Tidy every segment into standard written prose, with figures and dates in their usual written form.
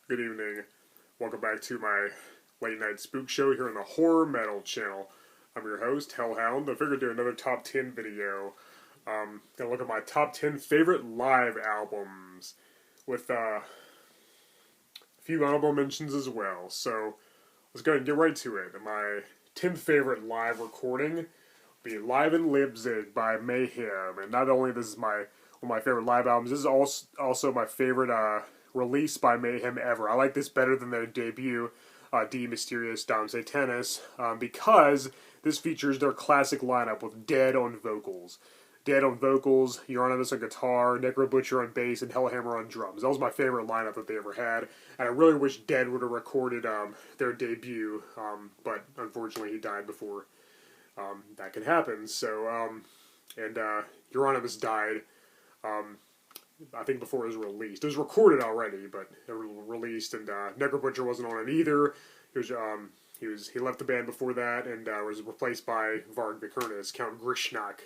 Good evening. Welcome back to my late night spook show here on the Horror Metal channel. I'm your host, Hellhound. I figured to do another top 10 video. Gonna look at my top 10 favorite live albums with a few honorable mentions as well. So let's go ahead and get right to it. My 10th favorite live recording will be Live in Leipzig by Mayhem. And not only this is one of my favorite live albums, this is also my favorite release by Mayhem ever. I like this better than their debut, Die Mysterious Dam Satanis, because this features their classic lineup with Dead on vocals. Dead on vocals, Euronymous on guitar, Necro Butcher on bass, and Hellhammer on drums. That was my favorite lineup that they ever had, and I really wish Dead would have recorded their debut, but unfortunately he died before that could happen. So, Euronymous died, I think before it was released. It was recorded already, but it was released, and Necro Butcher wasn't on it either. He left the band before that, and was replaced by Varg Vikernes, Count Grishnak,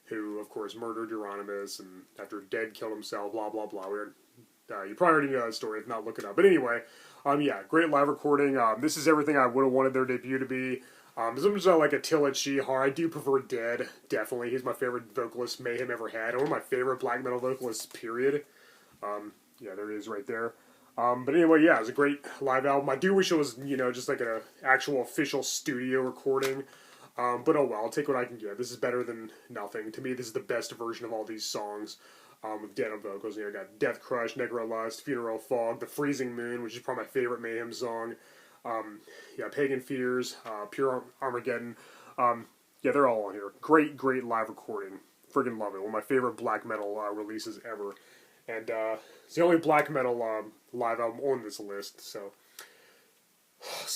who, of course, murdered Euronymous, and after Dead killed himself, blah, blah, blah. You probably already know that story, if not, look it up. But anyway, yeah, great live recording. This is everything I would have wanted their debut to be. As much as I like Attila Chihar, I do prefer Dead, definitely. He's my favorite vocalist Mayhem ever had. One of my favorite black metal vocalists, period. Yeah, there it is right there. But anyway, yeah, it was a great live album. I do wish it was, just like an actual official studio recording. But oh well, I'll take what I can get. This is better than nothing. To me, this is the best version of all these songs with Dead on vocals. I got Death Crush, Negro Lust, Funeral Fog, The Freezing Moon, which is probably my favorite Mayhem song. Yeah, Pagan Fears, Pure Armageddon. Yeah, they're all on here. Great, great live recording. Friggin' love it. One of my favorite black metal releases ever. And it's the only black metal live album on this list. So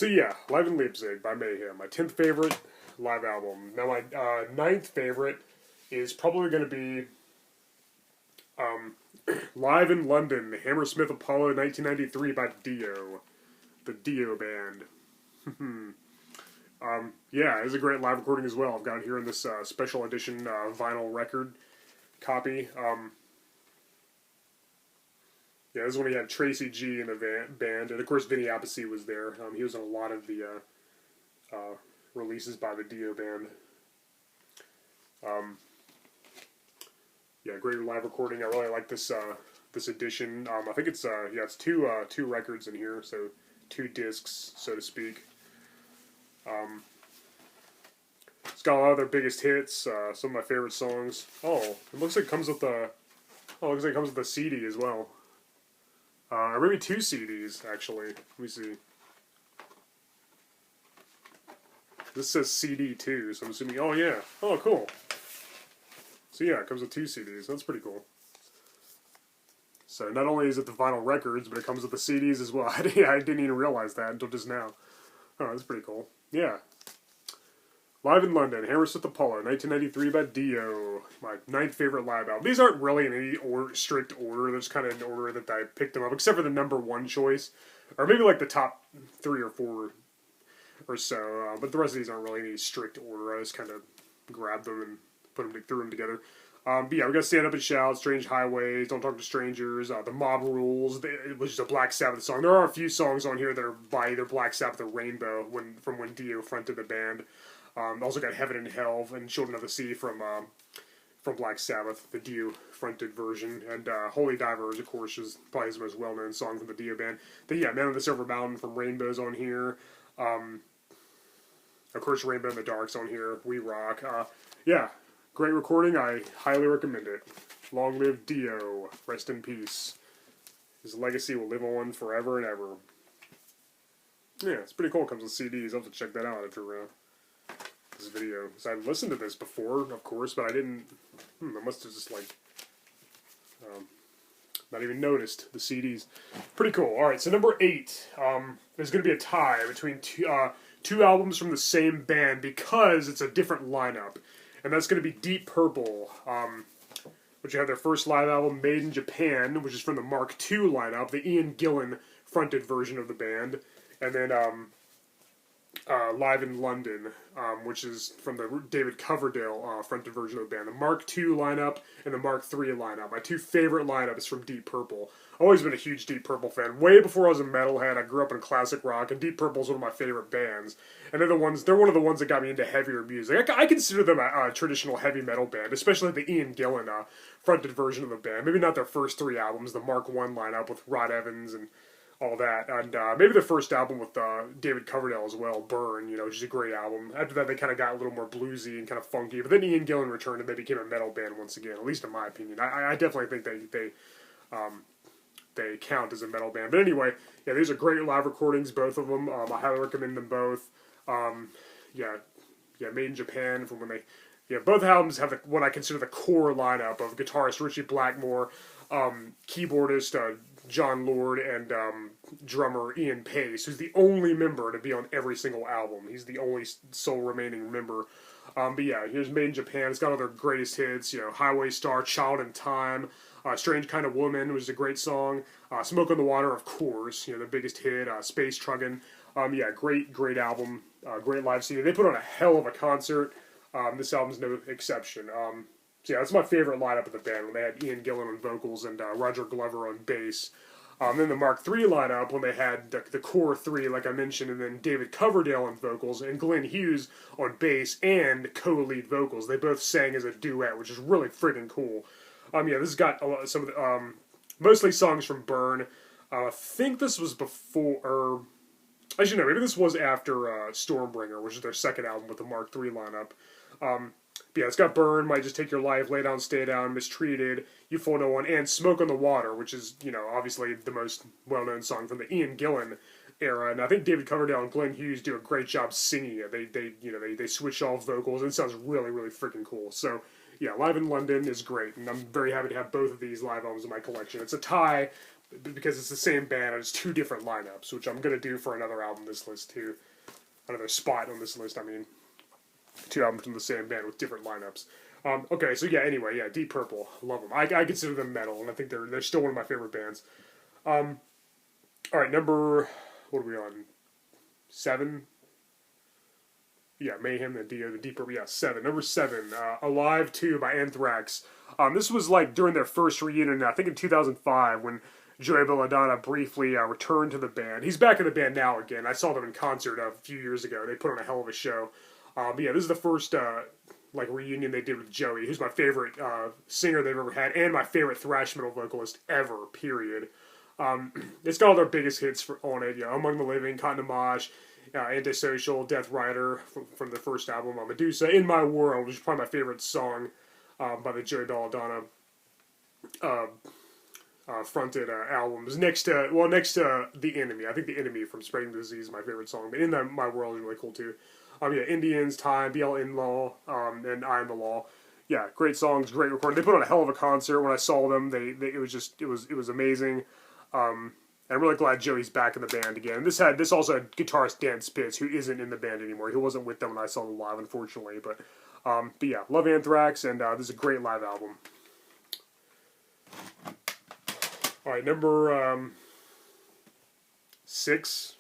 yeah, Live in Leipzig by Mayhem. My 10th favorite live album. Now my 9th favorite is probably going to be Live in London, Hammersmith Apollo 1993 by Dio. The Dio band. Yeah, it's a great live recording as well. I've got it here in this special edition vinyl record copy. Yeah, this is when he had Tracy G in the band, and of course Vinny Appice was there. He was on a lot of the releases by the Dio band. Yeah, great live recording. I really like this this edition. I think it's it's two records in here, so 2 discs, so to speak. It's got a lot of their biggest hits, some of my favorite songs. Oh, it looks like it comes with a CD as well. Or maybe 2 CDs, actually. Let me see. This says CD too, so I'm assuming, oh yeah. Oh, cool. So yeah, it comes with 2 CDs. That's pretty cool. So not only is it the vinyl records, but it comes with the CDs as well. I didn't even realize that until just now. Oh, that's pretty cool. Yeah. Live in London, Hammersmith Apollo, 1993 by Dio. My 9th favorite live album. These aren't really in any strict order. They're just kind of in order that I picked them up, except for the number 1 choice. Or maybe like the top 3 or 4 or so. But the rest of these aren't really in any strict order. I just kind of grabbed them and threw them together. But yeah, we got Stand Up and Shout, Strange Highways, Don't Talk to Strangers, The Mob Rules, which is a Black Sabbath song. There are a few songs on here that are by either Black Sabbath or Rainbow from when Dio fronted the band. Also got Heaven and Hell and Children of the Sea from Black Sabbath, the Dio fronted version. And Holy Divers, of course, is probably his most well-known song from the Dio band. But yeah, Man on the Silver Mountain from Rainbow's on here. Of course, Rainbow in the Dark's on here. We Rock. Yeah. Great recording. I highly recommend it. Long live Dio. Rest in peace. His legacy will live on forever and ever. Yeah, it's pretty cool. It comes with CDs. I'll have to check that out after this video. So I've listened to this before, of course, but I didn't... I must have just, not even noticed the CDs. Pretty cool. Alright, so number 8. There's going to be a tie between two albums from the same band because it's a different lineup. And that's going to be Deep Purple, which had their first live album, Made in Japan, which is from the Mark II lineup, the Ian Gillan fronted version of the band. And then Live in London, which is from the David Coverdale fronted version of the band. The Mark II lineup and the Mark III lineup. My two favorite lineups from Deep Purple. Always been a huge Deep Purple fan. Way before I was a metalhead, I grew up in classic rock, and Deep Purple is one of my favorite bands. And they're one of the ones that got me into heavier music. I consider them a traditional heavy metal band, especially the Ian Gillan fronted version of the band. Maybe not their first three albums, the Mark I lineup with Rod Evans and all that, and maybe the first album with David Coverdale as well, Burn, which is a great album. After that, they kind of got a little more bluesy and kind of funky, but then Ian Gillan returned and they became a metal band once again, at least in my opinion. I definitely think they count as a metal band. But anyway, yeah, these are great live recordings, both of them. I highly recommend them both. Made in Japan, from when both albums have what I consider the core lineup of guitarist Richie Blackmore, keyboardist John Lord, and drummer Ian Pace, who's the only member to be on every single album. He's the only sole remaining member. Here's Made in Japan. It's got all their greatest hits, Highway Star, Child in Time, Strange Kind of Woman, which is a great song, Smoke on the Water, of course, the biggest hit, Space Truggin'. Great album, great live CD. They put on a hell of a concert. This album's no exception. That's my favorite lineup of the band, when they had Ian Gillan on vocals and Roger Glover on bass. Then the Mark III lineup, when they had the core three, like I mentioned, and then David Coverdale on vocals and Glenn Hughes on bass and co-lead vocals. They both sang as a duet, which is really freaking cool. This has got some of the, mostly songs from Burn. I think this was before, actually no, maybe this was after Stormbringer, which is their second album with the Mark III lineup. It's got Burn, Might Just Take Your Life, Lay Down, Stay Down, Mistreated, You Fool No One, and Smoke on the Water, which is, obviously the most well-known song from the Ian Gillan era. And I think David Coverdale and Glenn Hughes do a great job singing it. They switch off vocals, and it sounds really, really freaking cool. So, Live in London is great, and I'm very happy to have both of these live albums in my collection. It's a tie, because it's the same band, and it's two different lineups, which I'm going to do for another album this list, too. Another spot on this list, I mean. Two albums from the same band with different lineups. Deep Purple, love them. I consider them metal, and I think they're still one of my favorite bands. All right, number, what are we on? 7? Mayhem and Dio, the Deep Purple. 7. Number 7, Alive 2 by Anthrax. This was like during their first reunion, I think in 2005, when Joey Belladonna briefly returned to the band. He's back in the band now again. I saw them in concert a few years ago. They put on a hell of a show. This is the first reunion they did with Joey, who's my favorite singer they've ever had, and my favorite thrash metal vocalist ever. Period. It's got all their biggest hits on it. Among the Living, Cotton Amash, Antisocial, Death Rider from the first album, Medusa, In My World, which is probably my favorite song by the Joey Belladonna fronted albums. Next to The Enemy. I think The Enemy from Spreading the Disease is my favorite song, but My World is really cool too. Indians, Time, BL In-Law, and I Am the Law. Great songs, great recording. They put on a hell of a concert when I saw them. It was amazing. I'm really glad Joey's back in the band again. This also had guitarist Dan Spitz, who isn't in the band anymore. He wasn't with them when I saw them live, unfortunately. But love Anthrax, and this is a great live album. All right, number 6.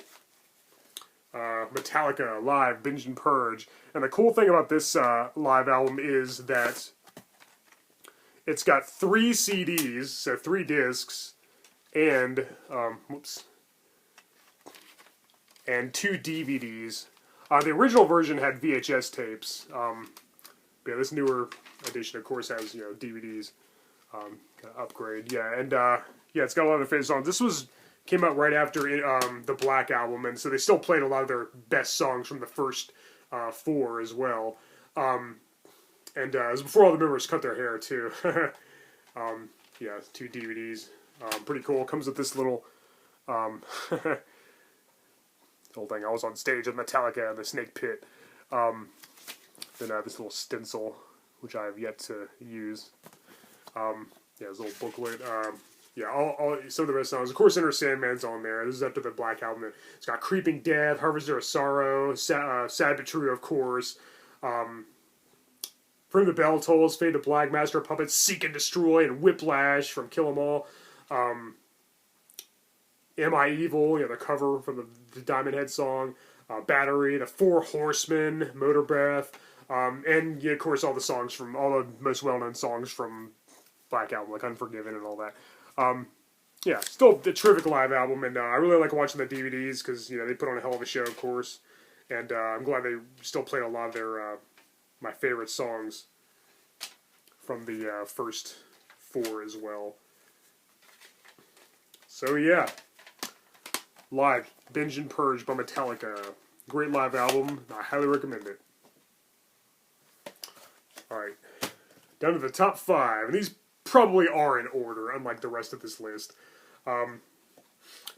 Metallica, Live, Binge and Purge. And the cool thing about this live album is that it's got 3 CDs, so 3 discs, and, and 2 DVDs. The original version had VHS tapes. This newer edition, of course, has, DVDs. Kind of upgrade. It's got a lot of their favorite songs. Came out right after the Black Album, and so they still played a lot of their best songs from the first 4 as well. It was before all the members cut their hair, too. 2 DVDs. Pretty cool. Comes with this little whole thing. I was on stage with Metallica in the Snake Pit. Then I have this little stencil, which I have yet to use. This little booklet. Some of the best songs. Of course, Enter Sandman's on there. This is after the Black Album. It's got Creeping Death, Harvester of Sorrow, Sad But True, of course. From the Bell Tolls, Fade to Black, Master of Puppets, Seek and Destroy, and Whiplash from Kill 'Em All. Am I Evil? The cover from the Diamond Head song. Battery, the Four Horsemen, Motor Breath, and yeah, of course all the songs from all the most well-known songs from Black Album, like Unforgiven and all that. Yeah, still a terrific live album, and I really like watching the DVDs because they put on a hell of a show, of course, and I'm glad they still played a lot of their my favorite songs from the first four as well. So yeah, live Binge and Purge by Metallica, great live album. I highly recommend it. All right, down to the top 5, and these probably are in order, unlike the rest of this list.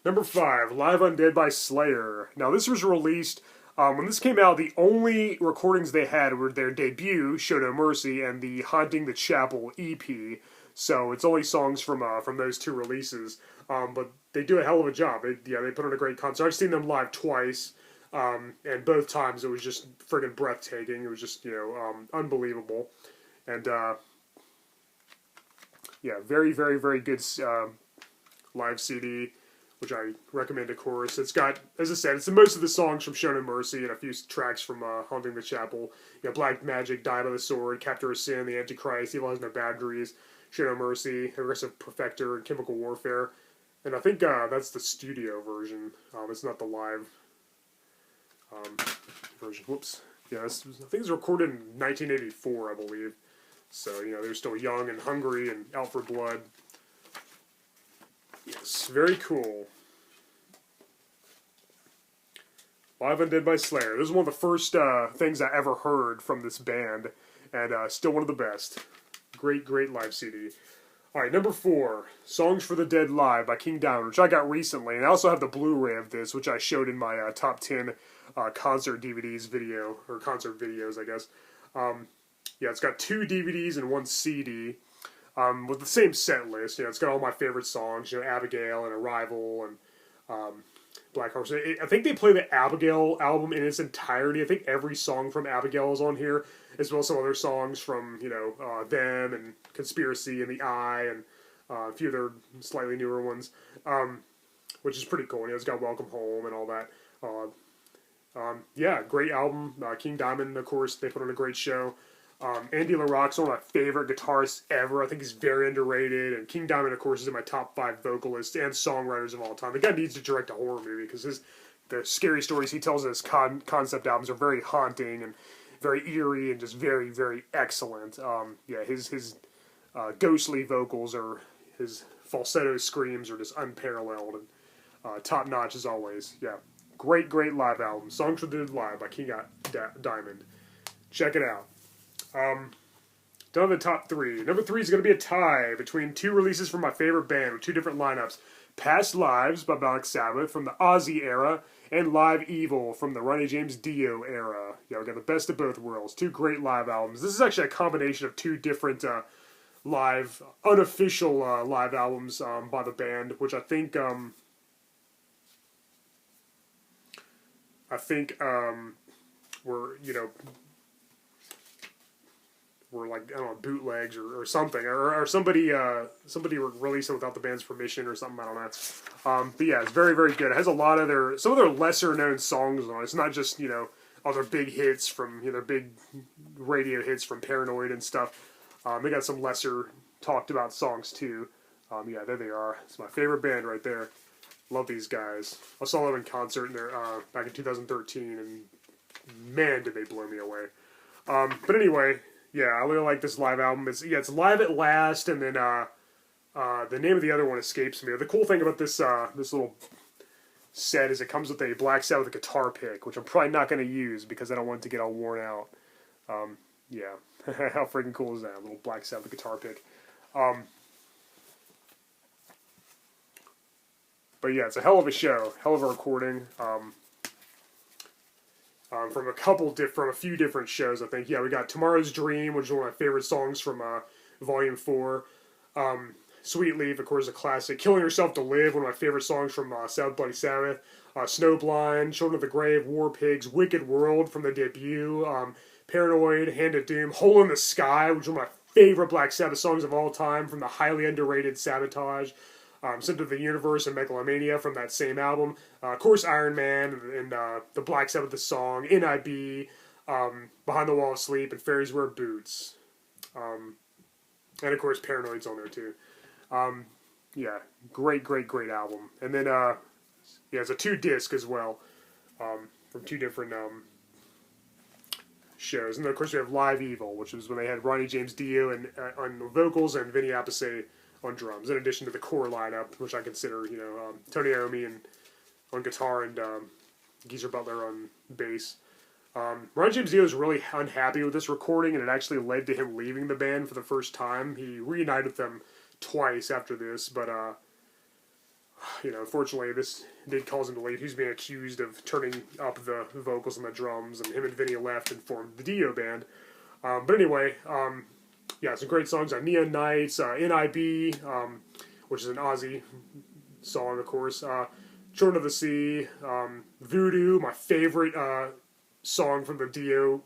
Number 5, Live Undead by Slayer. Now, this was released, when this came out, the only recordings they had were their debut, Show No Mercy, and the Haunting the Chapel EP. So, it's only songs from those two releases. But they do a hell of a job. They put on a great concert. I've seen them live twice, and both times it was just friggin' breathtaking. It was just, unbelievable. And, yeah, very, very, very good live CD, which I recommend, of course. It's got, as I said, it's most of the songs from Show No Mercy and a few tracks from Haunting the Chapel. Black Magic, Die by the Sword, Captor of Sin, The Antichrist, Evil Has No Boundaries, Show No Mercy, Aggressive Perfector, and Chemical Warfare. And I think that's the studio version. It's not the live version. Whoops. Yeah, I think it was recorded in 1984, I believe. So, they're still young and hungry and out for blood. Yes, very cool. Live Undead by Slayer. This is one of the first things I ever heard from this band, and still one of the best. Great, great live CD. Alright, number 4, Songs for the Dead Live by King Diamond, which I got recently, and I also have the Blu-ray of this, which I showed in my top 10 concert DVDs video, or concert videos, I guess. Yeah, it's got 2 DVDs and 1 CD, with the same set list. It's got all my favorite songs, Abigail and Arrival and Black Horse. I think they play the Abigail album in its entirety. I think every song from Abigail is on here, as well as some other songs from, Them and Conspiracy and The Eye and a few other slightly newer ones, which is pretty cool. It's got Welcome Home and all that. Yeah, great album. King Diamond, of course, they put on a great show. Andy LaRocque's one of my favorite guitarists ever. I think he's very underrated. And King Diamond, of course, is in my top 5 vocalists and songwriters of all time. The guy needs to direct a horror movie because the scary stories he tells in his concept albums are very haunting and very eerie and just very, very excellent. Yeah, his ghostly vocals his falsetto screams are just unparalleled and top-notch as always. Yeah, great, great live album. Songs for the Dead Live by King Diamond. Check it out. Down to the top 3. Number 3 is going to be a tie between 2 releases from my favorite band with 2 different lineups. Past Lives by Black Sabbath from the Ozzy era, and Live Evil from the Ronnie James Dio era. Yeah, we got the best of both worlds. 2 great live albums. This is actually a combination of 2 different live, unofficial live albums by the band, which I think were like, I don't know, bootlegs or something, or somebody released it without the band's permission or something, I don't know. But yeah, it's very, very good. It has a lot of some of their lesser known songs on it. It's not just, all their big hits from, their big radio hits from Paranoid and stuff. They got some lesser talked about songs too. Yeah, there they are. It's my favorite band right there. Love these guys. I saw them in concert back in 2013, and man, did they blow me away. But anyway, yeah, I really like this live album. It's Live at Last, and then the name of the other one escapes me. The cool thing about this little set is it comes with a Black Sabbath guitar pick, which I'm probably not going to use because I don't want it to get all worn out. Yeah, how freaking cool is that? A little Black Sabbath guitar pick. But yeah, it's a hell of a show, hell of a recording. From a few different shows, I think. Yeah, we got Tomorrow's Dream, which is one of my favorite songs from Volume 4. Sweet Leaf, of course, a classic. Killing Yourself to Live, one of my favorite songs from South Bloody Sabbath. Snowblind, Children of the Grave, War Pigs, Wicked World from the debut. Paranoid, Hand of Doom, Hole in the Sky, which is one of my favorite Black Sabbath songs of all time from the highly underrated Sabotage. Center of the Universe and Megalomania from that same album. Of course, Iron Man and the Black Sabbath, the song, NIB, Behind the Wall of Sleep, and Fairies Wear Boots. And of course, Paranoid's on there too. Yeah, great album. And then, yeah, it's a 2-disc as well, from 2 different shows. And then, of course, we have Live Evil, which is when they had Ronnie James Dio on vocals and Vinny Appice on drums, in addition to the core lineup, which I consider, Tony Iommi on guitar and Geezer Butler on bass. Ron James Dio was really unhappy with this recording, and it actually led to him leaving the band for the first time. He reunited with them twice after this, but, unfortunately, this did cause him to leave. He was being accused of turning up the vocals and the drums, and him and Vinny left and formed the Dio band. But anyway, yeah, some great songs on Neon Nights, NIB, which is an Ozzy song, of course, Children of the Sea, Voodoo, my favorite song from the Dio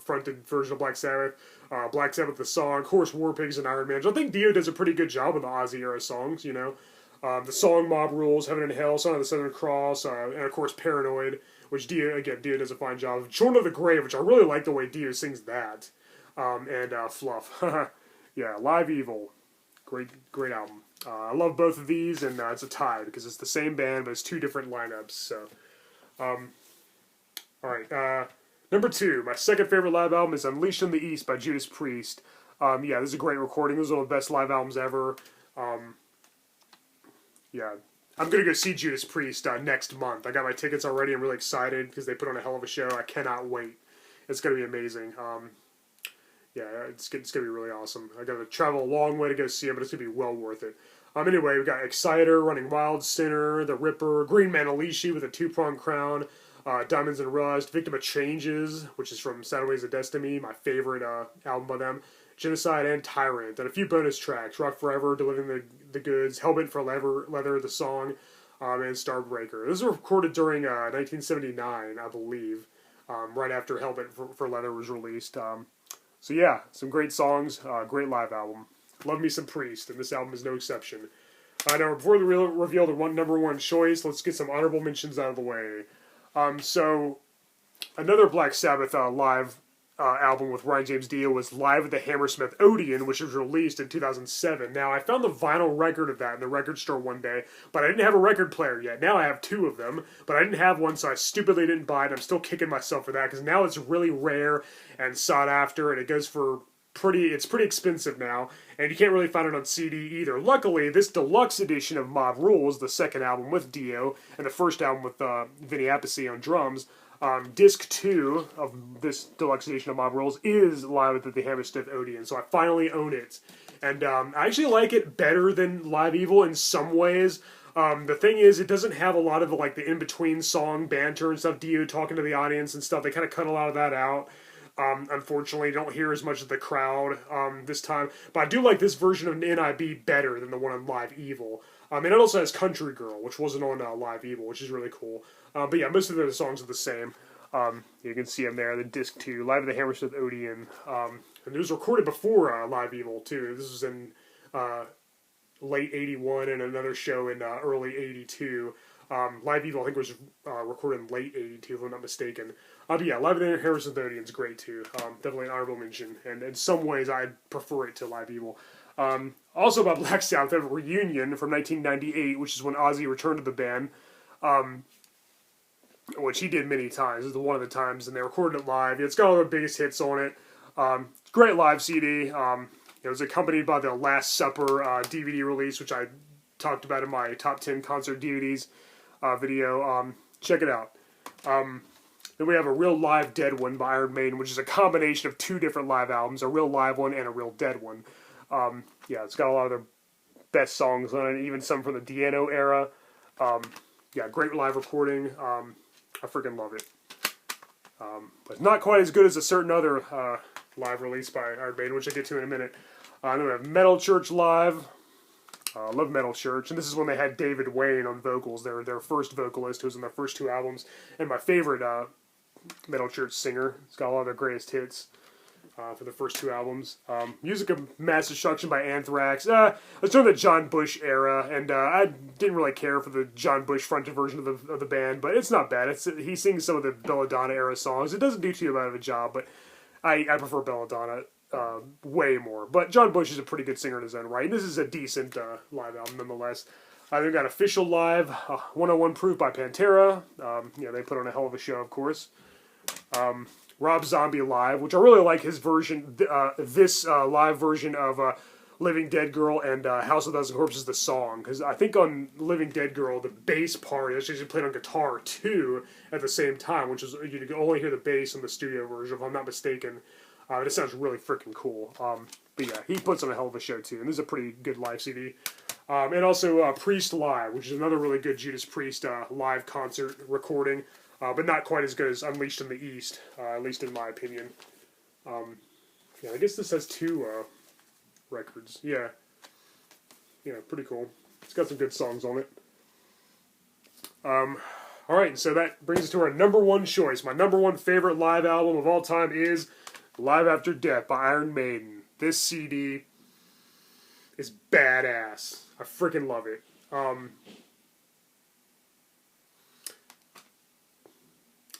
fronted version of Black Sabbath, the song, of course, War Pigs and Iron Man. I think Dio does a pretty good job with the Ozzy era songs, the song Mob Rules, Heaven and Hell, Son of the Southern Cross, and of course Paranoid, which Dio does a fine job. Children of the Grave, which I really like the way Dio sings that, and Fluff. Yeah, Live Evil, great album. I love both of these, and it's a tie because it's the same band, but it's 2 different lineups. So, all right. Number 2, my second favorite live album is Unleashed in the East by Judas Priest. Yeah, this is a great recording. This is one of the best live albums ever. Yeah, I'm going to go see Judas Priest next month. I got my tickets already. I'm really excited because they put on a hell of a show. I cannot wait. It's going to be amazing. Yeah, it's going to be really awesome. I got to travel a long way to go see it, but it's going to be well worth it. Anyway, we've got Exciter, Running Wild, Sinner, The Ripper, Green Manalishi with a 2-pronged crown, Diamonds and Rust, Victim of Changes, which is from Saturdays of Destiny, my favorite album by them, Genocide, and Tyrant, and a few bonus tracks, Rock Forever, Delivering the Goods, Hellbent for Leather, the song, and Starbreaker. This was recorded during 1979, I believe, right after Hellbent for Leather was released. So yeah, some great songs, great live album. Love me some Priest, and this album is no exception. Now, before we reveal the number 1 choice, let's get some honorable mentions out of the way. So, another Black Sabbath live album with Ryan James Dio was Live at the Hammersmith Odeon, which was released in 2007. Now, I found the vinyl record of that in the record store one day, but I didn't have a record player yet. Now I have 2 of them, but I didn't have one, so I stupidly didn't buy it. I'm still kicking myself for that, because now it's really rare and sought after, and it goes for it's pretty expensive now, and you can't really find it on CD either. Luckily, this deluxe edition of Mob Rules, the second album with Dio, and the first album with Vinny Appice on drums, Disc 2 of this deluxe edition of Mob Rules is Live at the Hammersmith Odeon, so I finally own it. And I actually like it better than Live Evil in some ways. The thing is, it doesn't have a lot of the in-between song banter and stuff, Dio talking to the audience and stuff. They kind of cut a lot of that out. Unfortunately, you don't hear as much of the crowd this time. But I do like this version of NIB better than the one on Live Evil. And it also has Country Girl, which wasn't on Live Evil, which is really cool. But yeah, most of the songs are the same. You can see them there, the Disc 2, Live at the Hammersmith Odeon. And it was recorded before Live Evil, too. This was in late 81 and another show in early 82. Live Evil, I think, was recorded in late 82, if I'm not mistaken. But yeah, Live at the Hammersmith Odeon is great, too. Definitely an honorable mention. And in some ways, I prefer it to Live Evil. Also about Black Sabbath, they have a reunion from 1998, which is when Ozzy returned to the band, which he did many times. This is one of the times, and they recorded it live. It's got all the biggest hits on it. Great live CD. It was accompanied by the Last Supper DVD release, which I talked about in my top 10 concert DVDs video. Check it out. Then we have a real live dead one by Iron Maiden, which is a combination of 2 different live albums, a real live one and a real dead one. Yeah, it's got a lot of their best songs on it, even some from the Diano era. Yeah, great live recording. I freaking love it. But not quite as good as a certain other live release by Iron Maiden, which I'll get to in a minute. Then we have Metal Church Live. I love Metal Church, and this is when they had David Wayne on vocals. Their first vocalist, who was in their first 2 albums, and my favorite Metal Church singer. It's got a lot of their greatest hits. for the first two albums. Music of Mass Destruction by Anthrax. It's during the John Bush era, and I didn't really care for the John Bush fronted version of the band, but it's not bad. He sings some of the Belladonna era songs. It doesn't do too bad of a job, but I prefer Belladonna way more. But John Bush is a pretty good singer in his own right. This is a decent live album nonetheless. They've got Official Live, 101 Proof by Pantera. They put on a hell of a show, of course. Rob Zombie Live, which I really like his version, this live version of Living Dead Girl and House of a Thousand Corpses, the song. Because I think on Living Dead Girl, the bass part is actually played on guitar too at the same time, which is, you can only hear the bass in the studio version, if I'm not mistaken. It sounds really freaking cool. But yeah, he puts on a hell of a show too, and this is a pretty good live CD. And also Priest Live, which is another really good Judas Priest live concert recording. But not quite as good as Unleashed in the East, at least in my opinion. I guess this has two records. Yeah, pretty cool. It's got some good songs on it. Alright, so that brings us to our number one choice. My number one favorite live album of all time is Live After Death by Iron Maiden. This CD is badass. I freaking love it.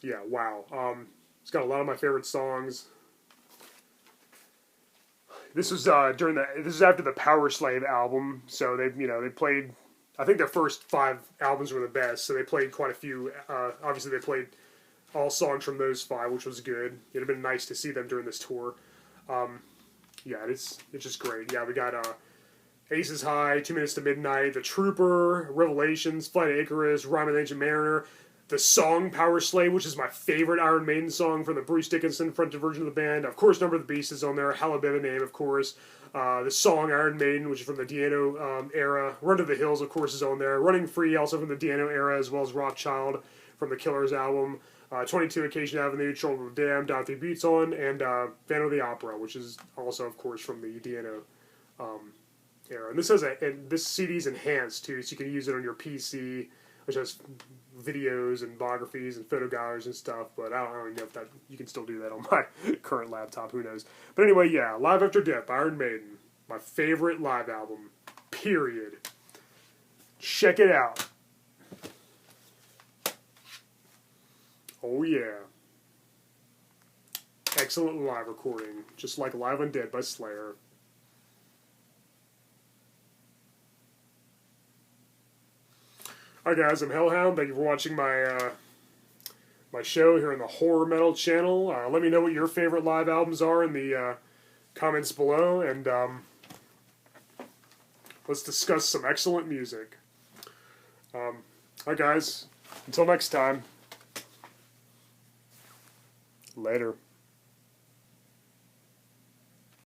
Yeah, wow. It's got a lot of my favorite songs. This was this is after the Power Slave album, so they played. I think their first 5 albums were the best, so they played quite a few. Obviously, they played all songs from those 5, which was good. It'd have been nice to see them during this tour. It's just great. Yeah, we got Aces High, 2 Minutes to Midnight, The Trooper, Revelations, Flight of Icarus, Rhyme of the Ancient Mariner. The song Power Slave, which is my favorite Iron Maiden song from the Bruce Dickinson fronted version of the band. Of course, Number of the Beast is on there. Hallowed Be the Name, of course. The song Iron Maiden, which is from the Diano era. Run to the Hills, of course, is on there. Running Free, also from the Diano era, as well as Rockchild from the Killers album. 22 Occasion Avenue, Children of the Damned, Down 3 Beats on. And Phantom of the Opera, which is also, of course, from the Diano era. And this CD's enhanced, too, so you can use it on your PC, which has videos and biographies and photo galleries and stuff, but I don't know if that you can still do that on my current laptop, who knows. But anyway, yeah, Live After Death, Iron Maiden, my favorite live album, period. Check it out. Oh yeah. Excellent live recording, just like Live Undead by Slayer. Hi guys, I'm Hellhound. Thank you for watching my my show here on the Horror Metal channel. Let me know what your favorite live albums are in the comments below, and let's discuss some excellent music. Hi guys, until next time. Later.